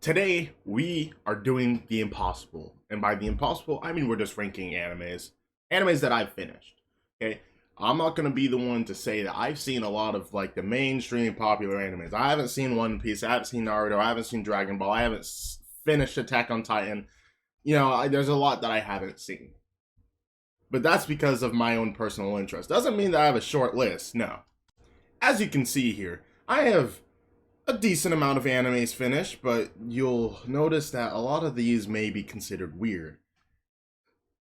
Today, we are doing the impossible. And by the impossible, I mean we're just ranking animes. Animes that I've finished. Okay? I'm not going to be the one to say that I've seen a lot of like the mainstream popular animes. I haven't seen One Piece, I haven't seen Naruto, I haven't seen Dragon Ball, I haven't finished Attack on Titan. There's a lot that I haven't seen. But that's because of my own personal interest. Doesn't mean that I have a short list, no. As you can see here, I have a decent amount of animes finished, but you'll notice that a lot of these may be considered weird.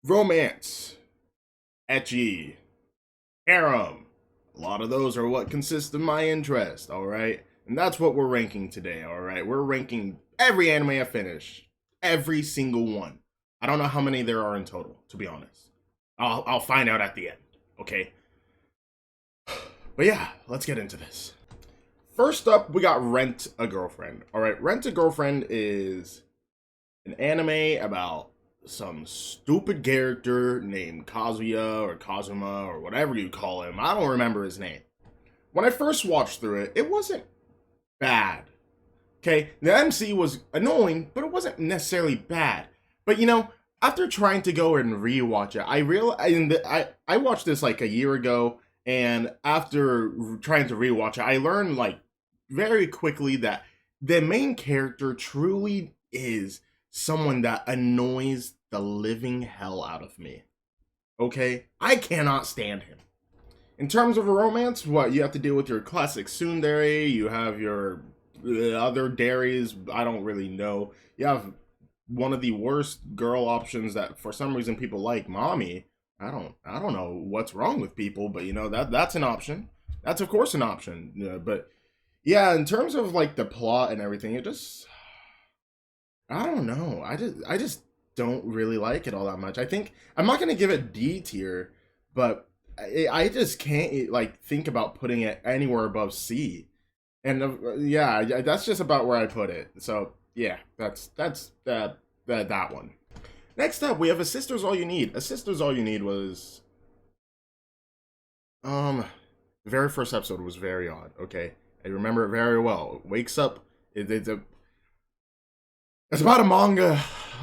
Romance, ecchi, harem. A lot of those are what consist of my interest, alright? And that's what we're ranking today, alright? We're ranking every anime I finished. Every single one. I don't know how many there are in total, to be honest. I'll find out at the end, okay? But yeah, let's get into this. First up, we got Rent a Girlfriend. Alright, Rent a Girlfriend is an anime about some stupid character named Kazuya or Kazuma or whatever you call him. I don't remember his name. When I first watched through it, it wasn't bad. Okay, the MC was annoying, but it wasn't necessarily bad. But after trying to go and rewatch it, I watched this like a year ago, and after trying to rewatch it, I learned like very quickly that the main character truly is someone that annoys the living hell out of me. Okay? I cannot stand him. In terms of a romance, what you have to deal with your classic tsundere, you have your other dairies, I don't really know. You have one of the worst girl options that for some reason people like, Mommy. I don't know what's wrong with people, but that's an option. That's of course an option. But yeah, in terms of like the plot and everything, I don't know. I just don't really like it all that much. I think I'm not gonna give it D tier, but I just can't like think about putting it anywhere above C. And yeah, that's just about where I put it. So yeah, that's that one. Next up, we have A Sister's All You Need. A Sister's All You Need was the very first episode was very odd. Okay, I remember it very well. Wakes up. It's about a manga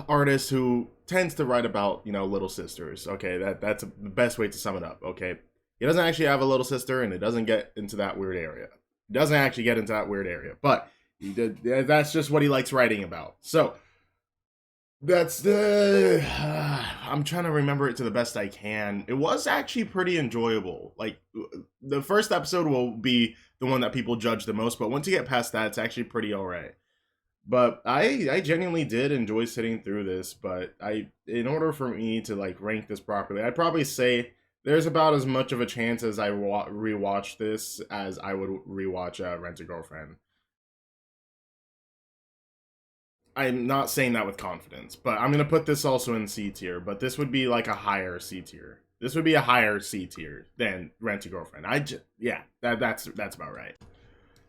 artist who tends to write about little sisters. Okay, that's the best way to sum it up. Okay, he doesn't actually have a little sister, and it doesn't get into that weird area. It doesn't actually get into that weird area, but that's just what he likes writing about. So that's the I'm trying to remember it to the best I can. It was actually pretty enjoyable. Like the first episode will be the one that people judge the most, but once you get past that, it's actually pretty alright. But I genuinely did enjoy sitting through this, but in order for me to like rank this properly, I'd probably say there's about as much of a chance as I rewatch this as I would rewatch Rent a Girlfriend. I'm not saying that with confidence, but I'm gonna put this also in C tier. But this would be like a higher C tier. This would be a higher C tier than Rent a Girlfriend. Yeah, that's about right.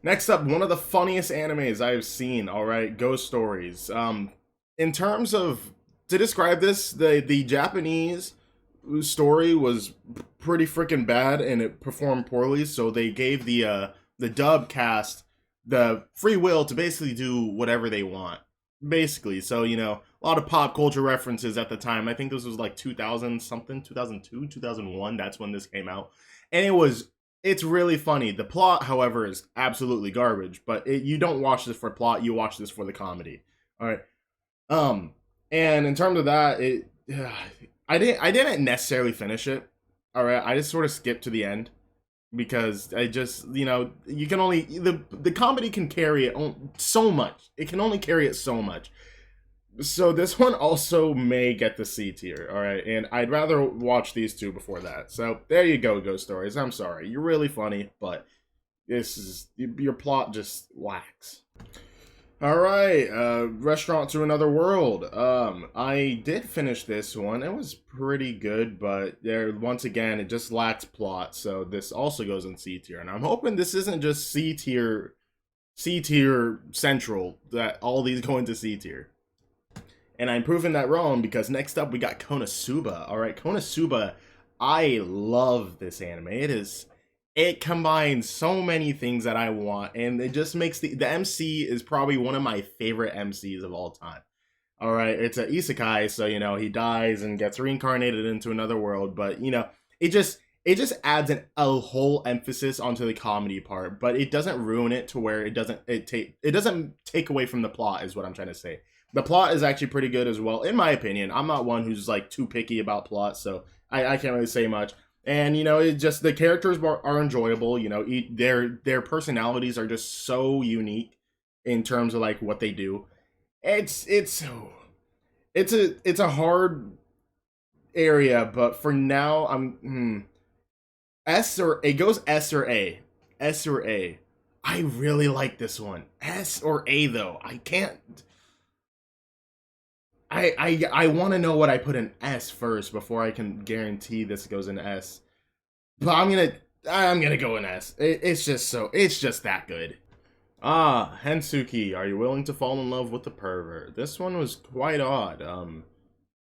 Next up, one of the funniest animes I've seen. All right, Ghost Stories. In terms of to describe this, the Japanese story was pretty freaking bad and it performed poorly, so they gave the dub cast the free will to basically do whatever they want. Basically, so a lot of pop culture references at the time. I think this was like 2000 something, 2002, 2001. That's when this came out, and it's really funny. The plot, however, is absolutely garbage. But you don't watch this for plot; you watch this for the comedy. All right. And in terms of that, I didn't necessarily finish it. All right, I just sort of skipped to the end because I just you can only the comedy can carry it so much. It can only carry it so much. So this one also may get the C tier, all right? And I'd rather watch these two before that. So there you go, Ghost Stories. I'm sorry. You're really funny, but your plot just lacks. All right, Restaurant to Another World. I did finish this one. It was pretty good, but once again, it just lacks plot. So this also goes in C tier, and I'm hoping this isn't just C tier central, that all these go into C tier. And I'm proving that wrong because next up we got Konasuba. All right, Konasuba. I love this anime. it combines so many things that I want, and it just makes the MC is probably one of my favorite MCs of all time. All right, it's a isekai, so he dies and gets reincarnated into another world, but it just adds a whole emphasis onto the comedy part, but it doesn't ruin it to where it doesn't take away from the plot, is what I'm trying to say. The plot is actually pretty good as well, in my opinion. I'm not one who's like too picky about plot, so I can't really say much. And it just the characters are enjoyable. Their personalities are just so unique in terms of like what they do. It's a hard area, but for now S or it goes S or A. S or A. I really like this one. S or A though. I can't. I want to know what I put in S first before I can guarantee this goes in S. But I'm gonna go in S. It's just that good. Ah, Hensuki, are you willing to fall in love with the pervert? This one was quite odd.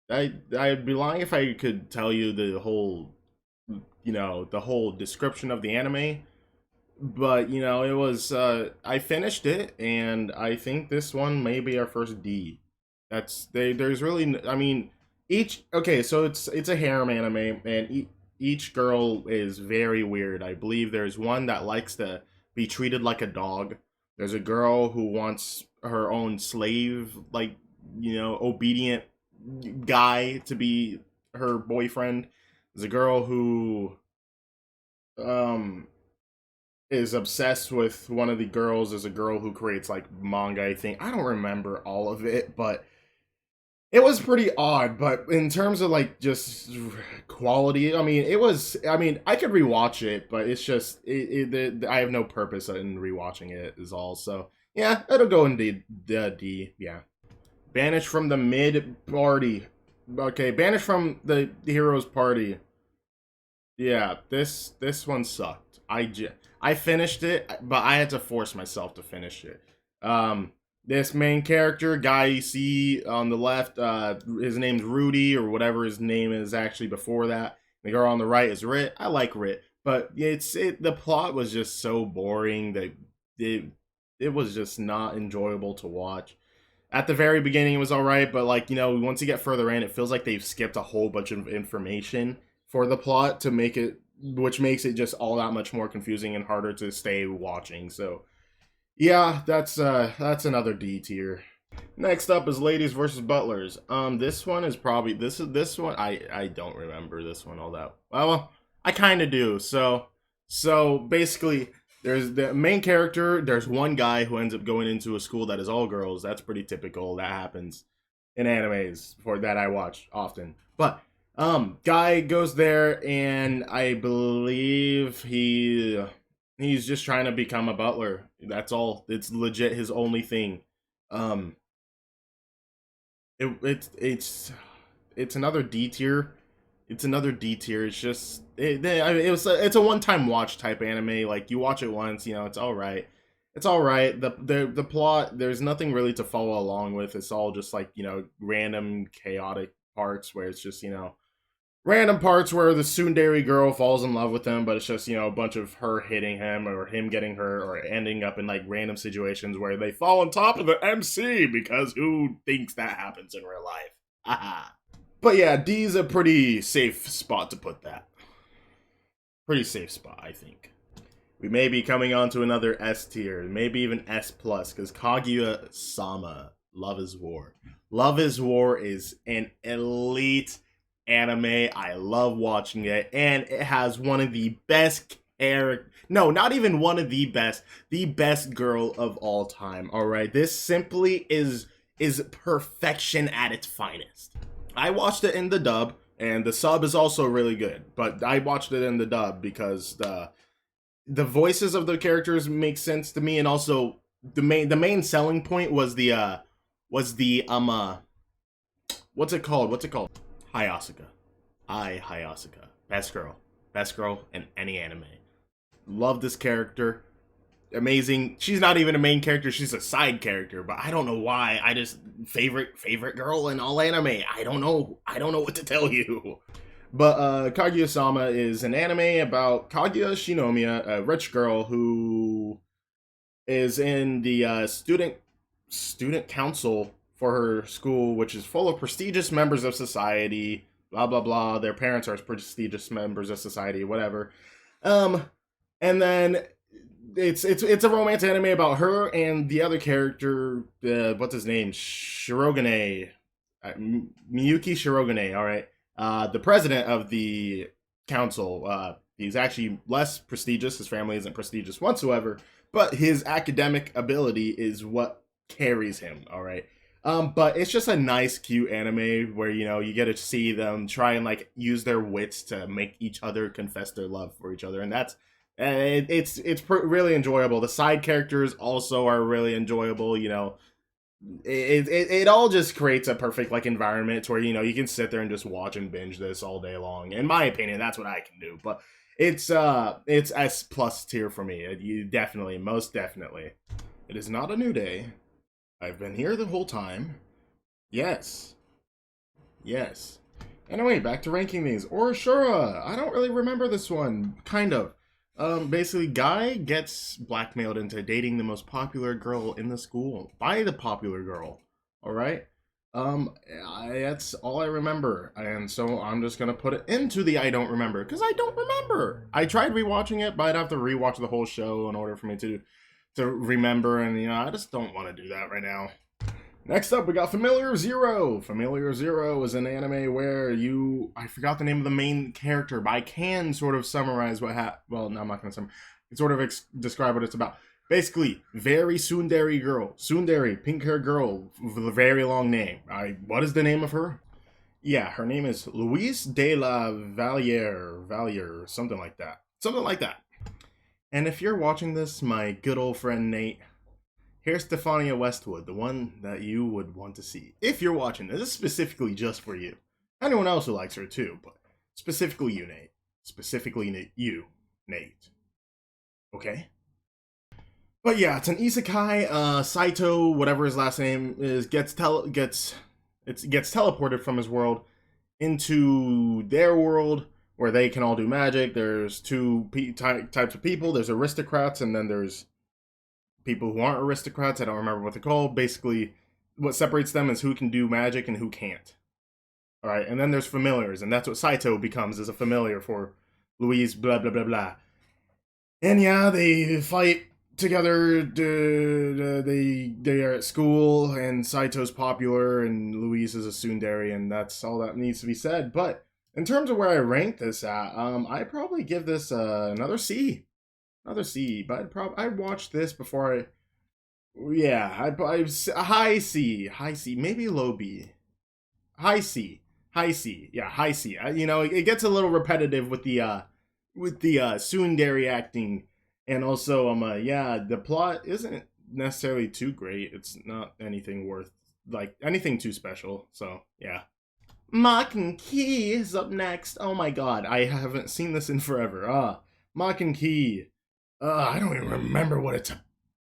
I'd be lying if I could tell you the whole description of the anime, but it was I finished it, and I think this one may be our first D. There's really, I mean, each okay, so it's a harem anime, and each girl is very weird. I believe there's one that likes to be treated like a dog. There's a girl who wants her own slave, like obedient guy to be her boyfriend. There's a girl who um is obsessed with one of the girls. There's a girl who creates like manga, I think. I don't remember all of it, but it was pretty odd. But in terms of like just quality, I could rewatch it, but it's just I have no purpose in rewatching it is all. So yeah, it'll go in the D. Yeah. Banished from the mid party. Okay, banished from the hero's party. Yeah, this one sucked. I finished it, but I had to force myself to finish it. This main character, guy you see on the left, his name's Rudy or whatever his name is actually before that. The girl on the right is Rit. I like Rit, but the plot was just so boring that it was just not enjoyable to watch. At the very beginning, it was all right, but like once you get further in, it feels like they've skipped a whole bunch of information for the plot to make it, which makes it just all that much more confusing and harder to stay watching. So yeah, that's another D tier. Next up is Ladies versus Butlers. This one is probably this one I don't remember this one all that well. I kind of do. So basically, there's the main character. There's one guy who ends up going into a school that is all girls. That's pretty typical. That happens in animes for that I watch often. But guy goes there, and I believe he's just trying to become a butler. That's all. It's legit his only thing. Um, it's another D tier. It's another D tier. It's just it's a one time watch type anime. Like you watch it once, it's all right. It's all right. The plot, there's nothing really to follow along with. It's all just like random chaotic parts where it's just random parts where the tsundere girl falls in love with him, but it's just a bunch of her hitting him or him getting her or ending up in like random situations where they fall on top of the MC because who thinks that happens in real life? Haha. But yeah, D's a pretty safe spot to put that. Pretty safe spot, I think. We may be coming on to another S tier, maybe even S plus, because Kagi Osama, Love is War. Love is War is an elite anime. I love watching it, and it has one of the best no, not even one of the best girl of all time. All right, this simply is perfection at its finest. I watched it in the dub, and the sub is also really good, but I watched it in the dub because the voices of the characters make sense to me, and also the main selling point was the what's it called? Hayasuka. Hayasuka. Best girl in any anime. Love this character. Amazing. She's not even a main character, she's a side character, but I don't know why. I just favorite girl in all anime. I don't know what to tell you. But Kagi Osama is an anime about Kaguya Shinomiya, a rich girl who is in the student council for her school, which is full of prestigious members of society. Blah blah blah. Their parents are prestigious members of society, whatever. Um, and then it's a romance anime about her and the other character. What's his name? Shirogane, Miyuki Shirogane. All right, the president of the council. He's actually less prestigious. His family isn't prestigious whatsoever, but his academic ability is what carries him. All right. But it's just a nice, cute anime where you get to see them try and like use their wits to make each other confess their love for each other, and that's really enjoyable. The side characters also are really enjoyable. It all just creates a perfect like environment where you can sit there and just watch and binge this all day long. In my opinion, that's what I can do. But it's S plus tier for me. You definitely, most definitely. It is not a new day. I've been here the whole time. Yes. Yes. Anyway, back to ranking these. Orashura. I don't really remember this one. Kind of. Basically, guy gets blackmailed into dating the most popular girl in the school by the popular girl. All right. That's all I remember, and so I'm just gonna put it into the I don't remember because I don't remember. I tried rewatching it, but I'd have to rewatch the whole show in order for me to remember, and I just don't want to do that right now. Next up, we got Familiar Zero. Familiar Zero is an anime where I forgot the name of the main character, but I can sort of summarize what well, no, I'm not going to summarize. I can sort of describe what it's about. Basically, very tsundere girl. Tsundere, pink-haired girl with a very long name. What is the name of her? Yeah, her name is Louise de la Valliere, something like that. Something like that. And if you're watching this, my good old friend Nate, here's Stephania Westwood, the one that you would want to see. If you're watching this is specifically just for you. Anyone else who likes her too, but specifically you, Nate. Specifically you, Nate. Okay? But yeah, it's an isekai. Saito, whatever his last name is, gets teleported from his world into their world where they can all do magic. There's two types of people. There's aristocrats, and then there's people who aren't aristocrats. I don't remember what they're called. Basically, what separates them is who can do magic and who can't. All right, and then there's familiars, and that's what Saito becomes, is a familiar for Louise, blah, blah, blah, blah. And yeah, they fight together. They are at school, and Saito's popular, and Louise is a tsundere, and that's all that needs to be said. But in terms of where I rank this at, I'd probably give this another C. Another C, but I'd watch this before I'd high C, maybe low B. High C. Yeah, high C. It gets a little repetitive with the tsundere acting, and also the plot isn't necessarily too great. It's not anything worth anything too special. So yeah. Mock and Key is up next. Oh my god, I haven't seen this in forever. Mock and Key. I don't even remember what it's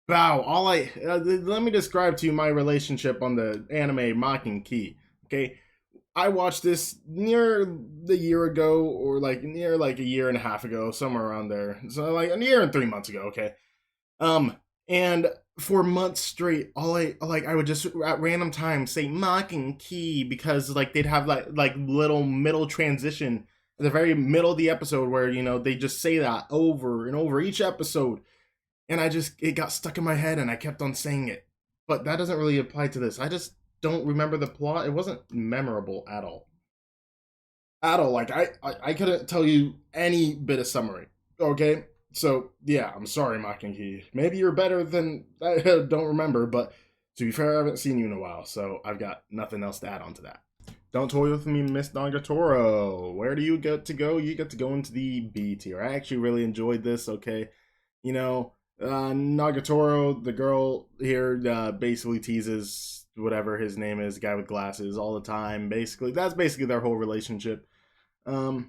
about. Let me describe to you my relationship on the anime Mock and Key. Okay, I watched this near the year ago, or near a year and a half ago, somewhere around there. So a year and 3 months ago. Okay, and for months straight, I would just at random times say Mock and Key because they'd have little middle transition at the very middle of the episode where they just say that over and over each episode, and it got stuck in my head and I kept on saying it. But that doesn't really apply to this. I just don't remember the plot. It wasn't memorable at all. I couldn't tell you any bit of summary. Okay. So, yeah, I'm sorry, Makinki. Maybe you're better than I don't remember, but to be fair, I haven't seen you in a while, so I've got nothing else to add on to that. Don't toy with me, Miss Nagatoro. Where do you get to go? You get to go into the B tier. I actually really enjoyed this, okay? Nagatoro, the girl here, basically teases whatever his name is, guy with glasses, all the time. That's basically their whole relationship. I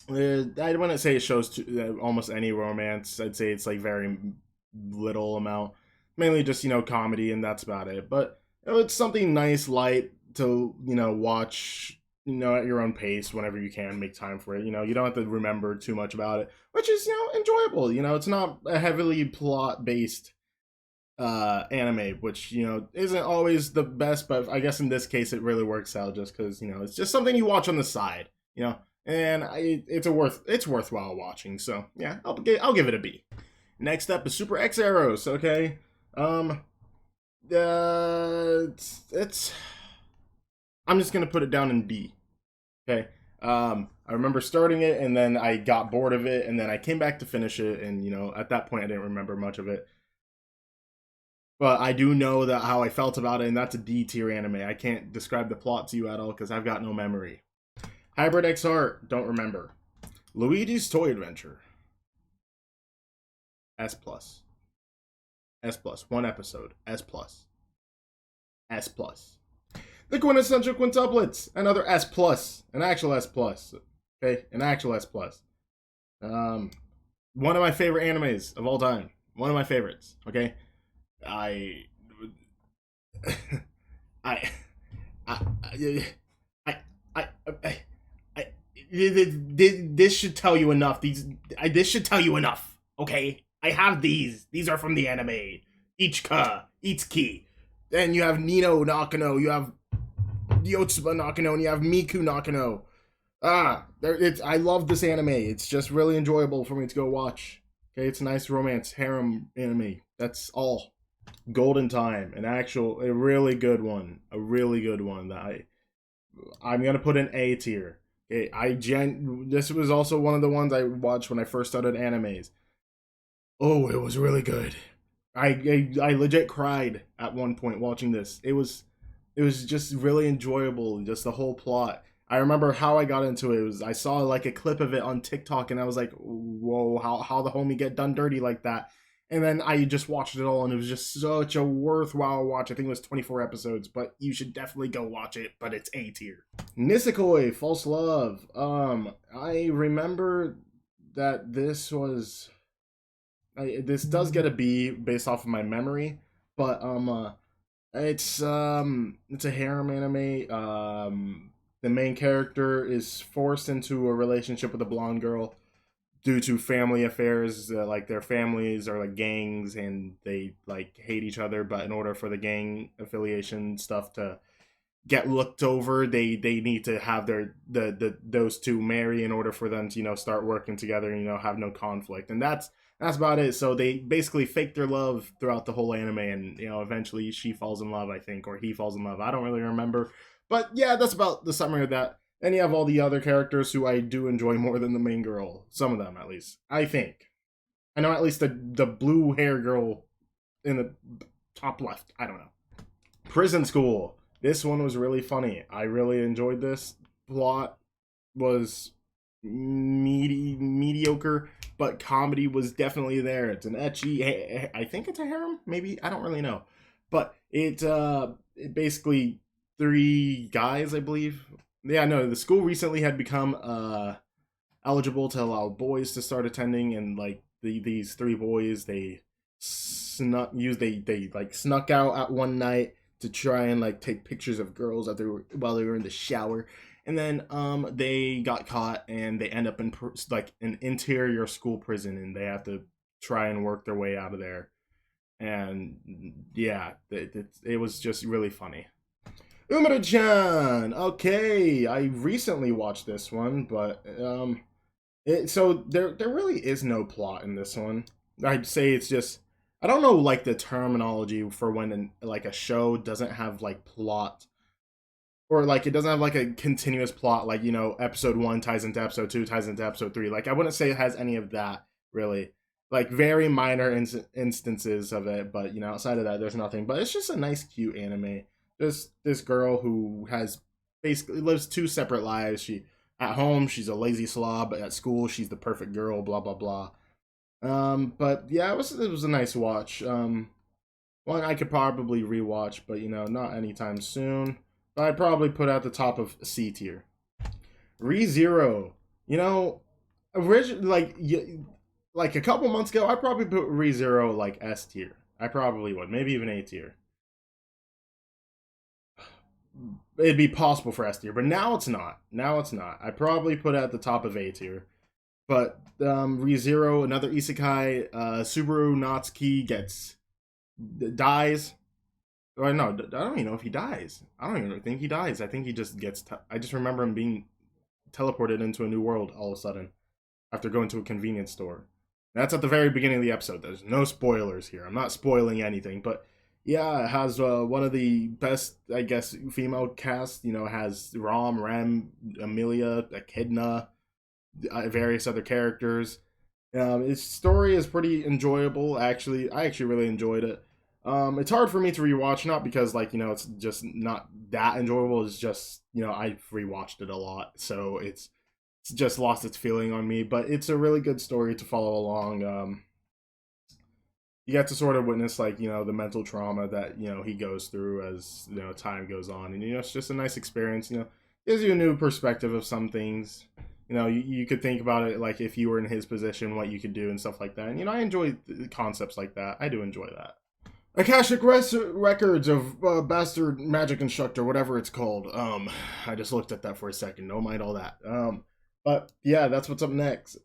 wouldn't say it shows almost any romance. I'd say it's very little amount, mainly just comedy, and that's about it. But it's something nice, light to watch at your own pace whenever you can, make time for it. You don't have to remember too much about it, which is enjoyable. It's not a heavily plot based anime, which isn't always the best, but I guess in this case it really works out just because it's just something you watch on the side, and it's worthwhile watching. So yeah, I'll give it a B. Next up is Super X Arrows. Okay, it's I'm just gonna put it down in B. Okay. I remember starting it and then I got bored of it and then I came back to finish it, and at that point I didn't remember much of it. But I do know that how I felt about it, and that's a D tier anime. I can't describe the plot to you at all because I've got no memory. Hybrid X Heart, don't remember. Luigi's Toy Adventure. S plus. S plus. One episode. S plus. S plus. The Quintessential Quintuplets. Another S plus. An actual S plus. Okay, an actual S plus. One of my favorite animes of all time. One of my favorites. Okay. I, I, I, I, this should tell you enough. This should tell you enough. Okay, I have these. These are from the anime. Itsuki. Then you have Nino Nakano. You have Yotsuba Nakano, and you have Miku Nakano. I love this anime. It's just really enjoyable for me to go watch. Okay, it's a nice romance harem anime. That's all. Golden Time, a really good one, that I'm gonna put in A tier. Okay, this was also one of the ones I watched when I first started animes. Oh, it was really good. I legit cried at one point watching this. It was just really enjoyable, just the whole plot. I remember how I got into it. I saw like a clip of it on TikTok and I was like, whoa, how the homie get done dirty like that? And then I just watched it all, and it was just such a worthwhile watch. I think it was 24 episodes, but you should definitely go watch it, but it's A tier. Nisekoi, False Love. I remember that this does get a B based off of my memory, but it's a harem anime. The main character is forced into a relationship with a blonde girl due to family affairs, like their families are like gangs and they like hate each other, but in order for the gang affiliation stuff to get looked over, they need to have those two marry in order for them to start working together and have no conflict. And that's about it. So they basically fake their love throughout the whole anime, and eventually she falls in love, I think, or he falls in love. I don't really remember, but yeah, that's about the summary of that. And you have all the other characters who I do enjoy more than the main girl. Some of them, at least. I think. I know at least the blue hair girl in the top left. I don't know. Prison School. This one was really funny. I really enjoyed this. Plot was mediocre, but comedy was definitely there. It's an ecchi. I think it's a harem, maybe. I don't really know. But it basically 3 guys, I believe. Yeah, no, the school recently had become eligible to allow boys to start attending, and like these 3 boys, they snuck out at one night to try and like take pictures of girls while they were in the shower, and then they got caught and they end up in an interior school prison, and they have to try and work their way out of there. And yeah, it was just really funny. Umara-chan! Okay, I recently watched this one, but so there really is no plot in this one. I'd say it's just, I don't know like the terminology for when like a show doesn't have like plot, or like it doesn't have like a continuous plot, like episode 1 ties into episode 2 ties into episode 3. Like I wouldn't say it has any of that really. Like very minor instances of it, but outside of that there's nothing. But it's just a nice cute anime. There's this girl who has basically lives 2 separate lives. At home she's a lazy slob, but at school she's the perfect girl, blah blah blah. But yeah, it was a nice watch. One I could probably rewatch, but not anytime soon. But I'd probably put at the top of C tier. ReZero. Originally like a couple months ago, I probably put ReZero like S tier. I probably would, maybe even A tier. it'd be possible for S tier, but now it's not. Now it's not. I probably put it at the top of A tier. But ReZero, another isekai, Subaru Natsuki dies. Or no, I don't even know if he dies. I don't even think he dies. I think he just gets. I just remember him being teleported into a new world all of a sudden after going to a convenience store. That's at the very beginning of the episode. There's no spoilers here. I'm not spoiling anything, but yeah, it has one of the best, I guess, female cast. You know, it has Rem, Amelia, Echidna, various other characters. Its story is pretty enjoyable. Actually, I actually really enjoyed it. It's hard for me to rewatch, not because like it's just not that enjoyable. It's just I've rewatched it a lot, so it's just lost its feeling on me. But it's a really good story to follow along. You get to sort of witness like the mental trauma that he goes through as time goes on, and it's just a nice experience. Gives you a new perspective of some things. You could think about it like if you were in his position, what you could do and stuff like that. And I enjoy concepts like that. I do enjoy that. Akashic Records of Bastard Magic Instructor, whatever it's called. I just looked at that for a second. Don't mind all that. But yeah, that's what's up next.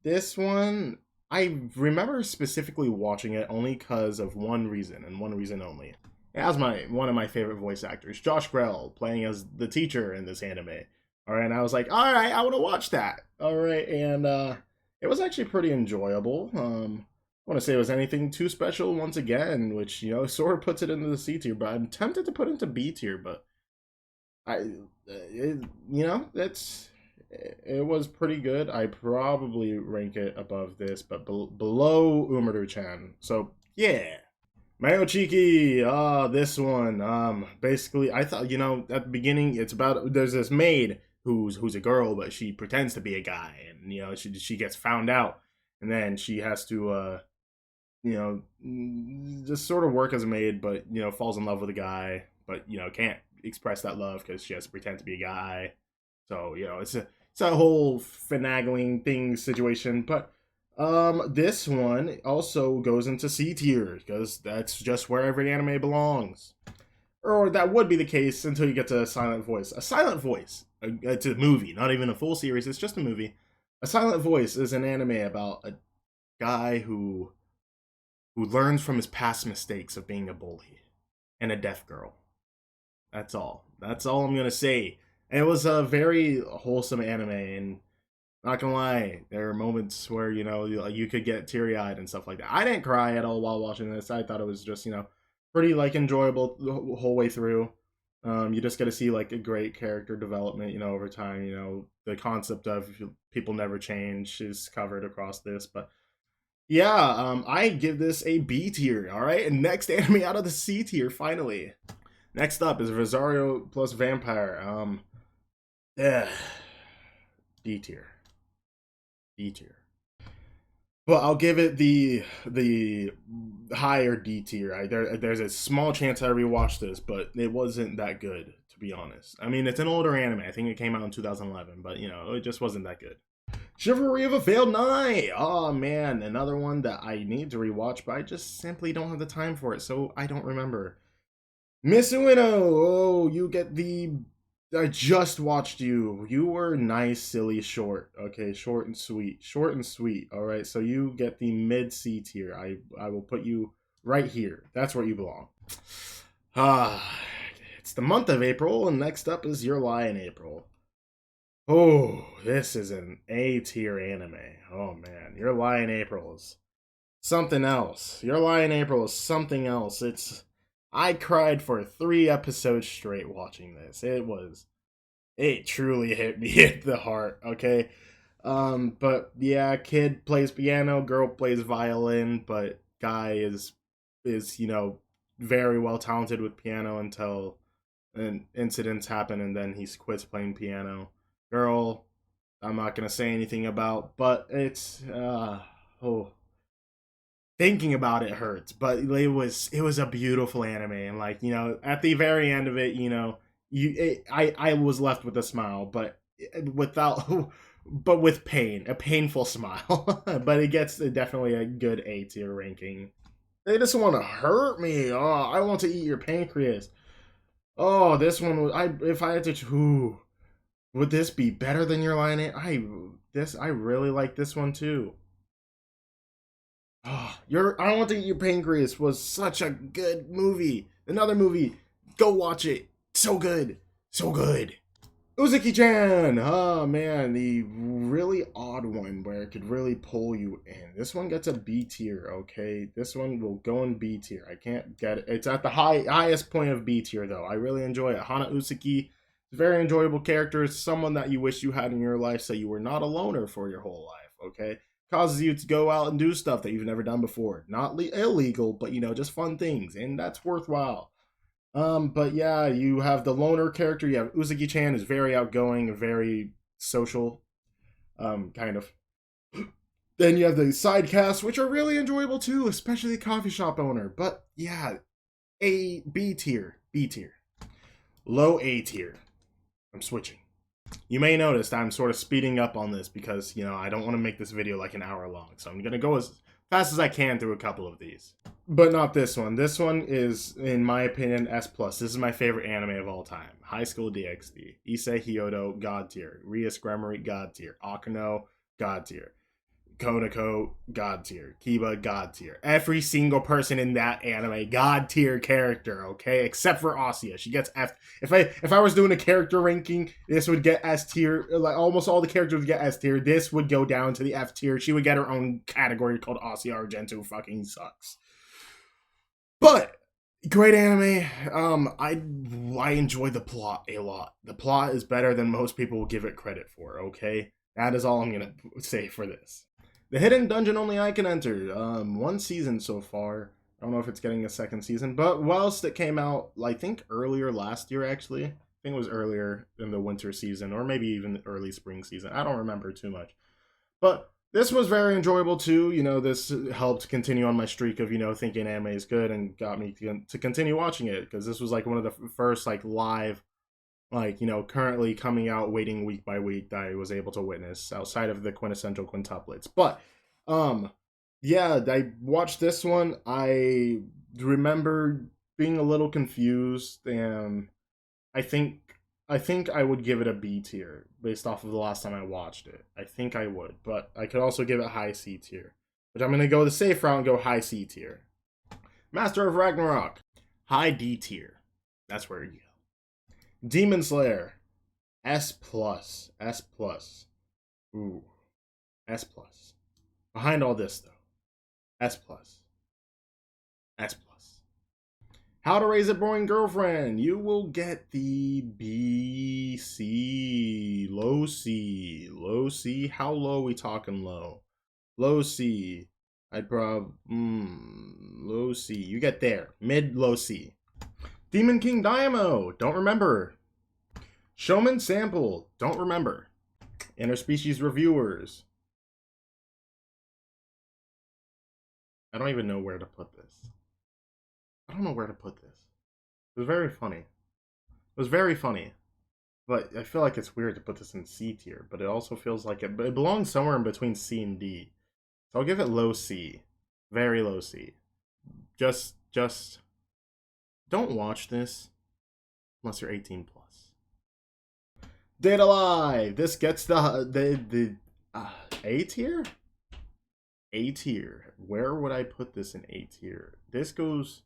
This one, I remember specifically watching it only because of one reason and one reason only. It has one of my favorite voice actors, Josh Grell, playing as the teacher in this anime. All right, and I was like, all right, I want to watch that. All right, and it was actually pretty enjoyable. I want to say it was anything too special once again, which sort of puts it into the C tier, but I'm tempted to put it into B tier. But it was pretty good. I probably rank it above this, but below Umaru-chan. So yeah. Mayochiki, this one, basically, I thought, at the beginning, it's about, there's this maid who's a girl, but she pretends to be a guy, and, she gets found out, and then she has to, just sort of work as a maid, but, falls in love with a guy, but, can't express that love because she has to pretend to be a guy, so, it's a whole finagling thing situation, but, this one also goes into C tier because that's just where every anime belongs. Or that would be the case until you get to Silent Voice. A Silent Voice, it's a movie, not even a full series, it's just a movie. A Silent Voice is an anime about a guy who learns from his past mistakes of being a bully and a deaf girl. That's all. That's all I'm gonna say. And it was a very wholesome anime, and not gonna lie, there are moments where you could get teary-eyed and stuff like that. I didn't cry at all while watching this. I thought it was just pretty like enjoyable the whole way through. You just get to see like a great character development over time. The concept of people never change is covered across this, but yeah, I give this a B tier. All right, and next anime out of the C tier finally. Next up is Rosario plus Vampire. Yeah, D tier. D tier. Well, I'll give it the higher D tier. There's a small chance I rewatched this, but it wasn't that good, to be honest. I mean, it's an older anime. I think it came out in 2011, but it just wasn't that good. Chivalry of a Failed Knight. Oh man, another one that I need to rewatch, but I just simply don't have the time for it, so I don't remember. Miss Ueno. Oh, you get the. I just watched you. You were nice, silly, short. Okay, short and sweet. Short and sweet. All right, so you get the mid C tier. I will put you right here. That's where you belong. It's the month of April, and next up is Your Lie in April. Oh, this is an A tier anime. Oh man, Your Lie in April is something else. Your Lie in April is something else. I cried for 3 episodes straight watching this. It truly hit me at the heart, okay? But yeah, kid plays piano, girl plays violin, but guy is very well talented with piano until incidents happen and then he quits playing piano. Girl, I'm not gonna say anything about, but it's thinking about it hurts, but it was a beautiful anime, and like at the very end of it, I was left with a smile, but without but with pain, a painful smile. But it gets definitely a good A tier ranking. They just want to hurt me. Oh, I want to eat your pancreas. Oh, this one was if I had to would this be better than your line? I really like this one too. Oh, your I don't want to eat your pancreas was such a good movie. Another movie. Go watch it. So good. So good. Uzuki-chan! Oh man, the really odd one where it could really pull you in. This one gets a B tier, okay? This one will go in B tier. I can't get it. It's at the highest point of B tier though. I really enjoy it. Hana Uzuki, very enjoyable character. It's someone that you wish you had in your life so you were not a loner for your whole life, okay? Causes you to go out and do stuff that you've never done before. Not illegal, but just fun things, and that's worthwhile. But yeah, you have the loner character. You have Uzuki-chan, is very outgoing, very social, kind of. Then you have the side casts, which are really enjoyable too, especially the coffee shop owner. But yeah, A B tier, B tier, low A tier. I'm switching. You may notice that I'm sort of speeding up on this because I don't want to make this video like an hour long, so I'm gonna go as fast as I can through a couple of these. But not this one. This one is, in my opinion, S+. This is my favorite anime of all time. High School DxD. Issei Hyodo, God tier. Rias Gremory, God tier. Akano, God tier. Konako, God tier. Kiba, God tier. Every single person in that anime, God tier character, okay? Except for Asya. She gets F. If I was doing a character ranking, this would get S tier. Like almost all the characters would get S tier. This would go down to the F tier. She would get her own category called Asya Argento fucking sucks. But great anime. I enjoy the plot a lot. The plot is better than most people will give it credit for. Okay, that is all I'm gonna say for this. The hidden dungeon only I can enter. One season so far. I don't know if it's getting a second season, but whilst it came out, I think earlier last year actually. I think it was earlier in the winter season, or maybe even early spring season. I don't remember too much. But this was very enjoyable too. This helped continue on my streak of thinking anime is good and got me to continue watching it because this was like one of the first like live, like currently coming out, waiting week by week that I was able to witness outside of the quintessential quintuplets. But yeah, I watched this one. I remember being a little confused, and I think I think I would give it a B tier based off of the last time I watched it. I think I would, but I could also give it high C tier. But I'm gonna go the safe route and go high C tier. Master of Ragnarok, high D tier. That's where you go. Demon Slayer, S plus, S plus. Ooh, S plus. Behind all this though, S plus, S plus. How to Raise a Boring Girlfriend. You will get the B, C, low C, low C. How low we talking low? Low C. I'd low C. You get there. Mid, low C. Demon King Daimao. Don't remember. Showman Sample. Don't remember. Interspecies Reviewers. I don't even know where to put this. I don't know where to put this. It was very funny. It was very funny. But I feel like it's weird to put this in C tier, but it also feels like it belongs somewhere in between C and D. So I'll give it low C. Very low C. Just don't watch this unless you're 18 plus. Data Live. This gets the A tier? A tier. Where would I put this in A tier? This goes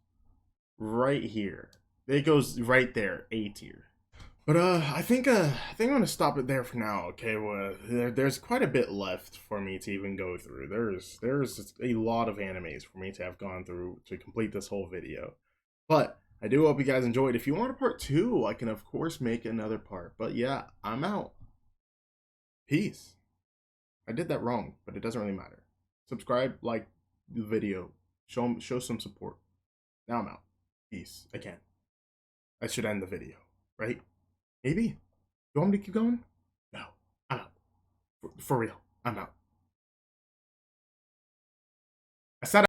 right here. It goes right there, A tier. But I think I'm gonna stop it there for now. Okay, well, there's quite a bit left for me to even go through. There's a lot of animes for me to have gone through to complete this whole video. But I do hope you guys enjoyed. If you want a part 2, I can of course make another part. But yeah, I'm out. Peace. I did that wrong, but it doesn't really matter. Subscribe, like the video, show some support. Now I'm out. Peace. Again, I should end the video, right? Maybe? You want me to keep going? No. I'm out. For real. I'm out. I said